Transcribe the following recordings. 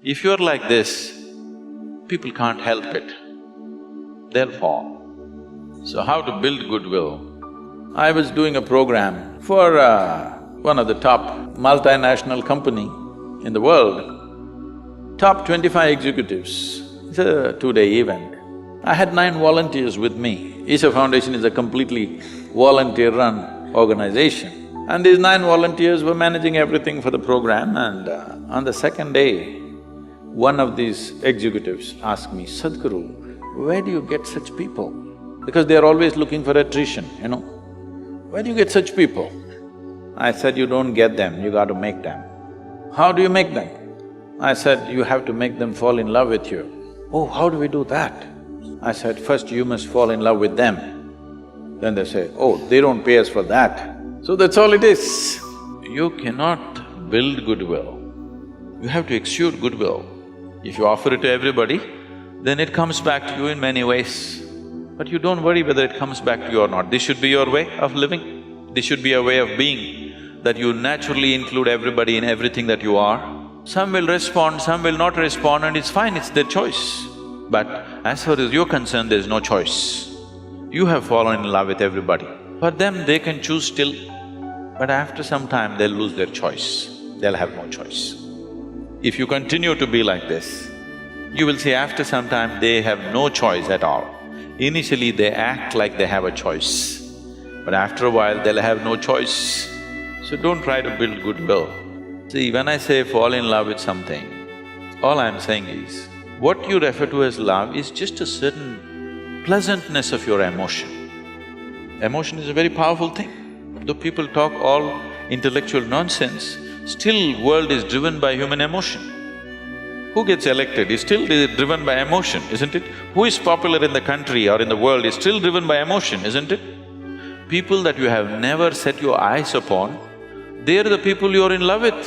If you're like this, people can't help it, they'll fall. So how to build goodwill? I was doing a program for one of the top multinational company in the world, top 25 executives. It's a 2-day event. I had 9 volunteers with me. Isha Foundation is a completely volunteer-run organization. And these 9 volunteers were managing everything for the program, and on the second day, one of these executives asked me, "Sadhguru, where do you get such people?" Because they are always looking for attrition, you know. "Where do you get such people?" I said, "You don't get them, you got to make them." "How do you make them?" I said, "You have to make them fall in love with you." "Oh, how do we do that?" I said, "First you must fall in love with them." Then they say, "Oh, they don't pay us for that." So that's all it is. You cannot build goodwill, you have to exude goodwill. If you offer it to everybody, then it comes back to you in many ways. But you don't worry whether it comes back to you or not. This should be your way of living. This should be a way of being, that you naturally include everybody in everything that you are. Some will respond, some will not respond, and it's fine, it's their choice. But as far as you're concerned, there's no choice. You have fallen in love with everybody. For them, they can choose still, but after some time, they'll lose their choice. They'll have no choice. If you continue to be like this, you will see after some time they have no choice at all. Initially, they act like they have a choice, but after a while, they'll have no choice. So don't try to build goodwill. See, when I say fall in love with something, all I'm saying is, what you refer to as love is just a certain pleasantness of your emotion. Emotion is a very powerful thing. Though people talk all intellectual nonsense, still world is driven by human emotion. Who gets elected is still driven by emotion, isn't it? Who is popular in the country or in the world is still driven by emotion, isn't it? People that you have never set your eyes upon, they're the people you're in love with.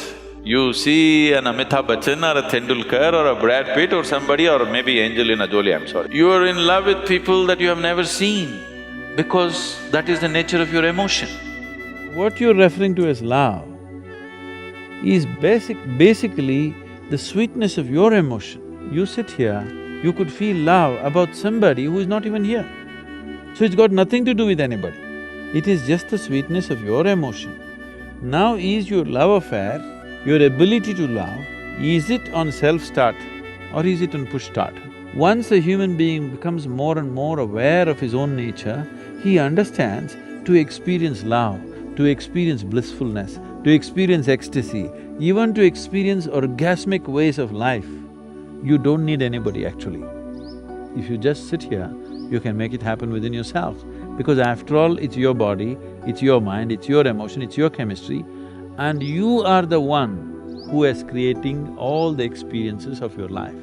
You see an Amitabh Bachchan or a Tendulkar or a Brad Pitt or somebody, or maybe Angelina Jolie, I'm sorry. You are in love with people that you have never seen, because that is the nature of your emotion. What you're referring to as love is basically the sweetness of your emotion. You sit here, you could feel love about somebody who is not even here. So it's got nothing to do with anybody. It is just the sweetness of your emotion. Now is your love affair, your ability to love, is it on self-start or is it on push-start? Once a human being becomes more and more aware of his own nature, he understands to experience love, to experience blissfulness, to experience ecstasy, even to experience orgasmic ways of life, you don't need anybody actually. If you just sit here, you can make it happen within yourself, because after all, it's your body, it's your mind, it's your emotion, it's your chemistry, and you are the one who is creating all the experiences of your life.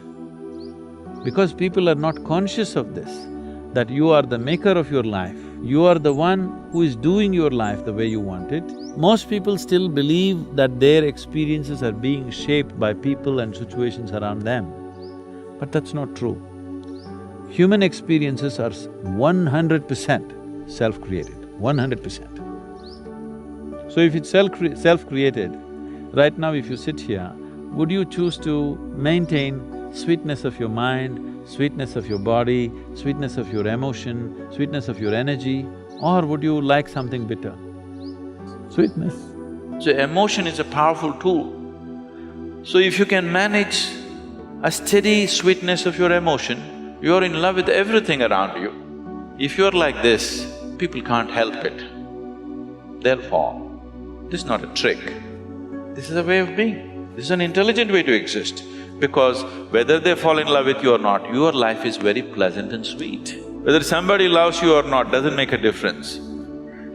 Because people are not conscious of this, that you are the maker of your life, you are the one who is doing your life the way you want it. Most people still believe that their experiences are being shaped by people and situations around them, but that's not true. Human experiences are 100% self-created, 100%. So if it's self-created, right now if you sit here, would you choose to maintain sweetness of your mind, sweetness of your body, sweetness of your emotion, sweetness of your energy, or would you like something bitter? Sweetness. So emotion is a powerful tool. So if you can manage a steady sweetness of your emotion, you're in love with everything around you. If you're like this, people can't help it, they'll fall. This is not a trick, this is a way of being. This is an intelligent way to exist, because whether they fall in love with you or not, your life is very pleasant and sweet. Whether somebody loves you or not doesn't make a difference.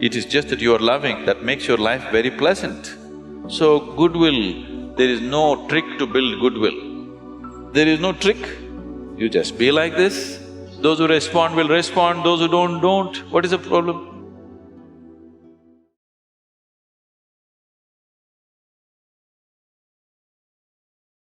It is just that you are loving that makes your life very pleasant. So goodwill, there is no trick to build goodwill. There is no trick. You just be like this. Those who respond will respond, those who don't. What is the problem?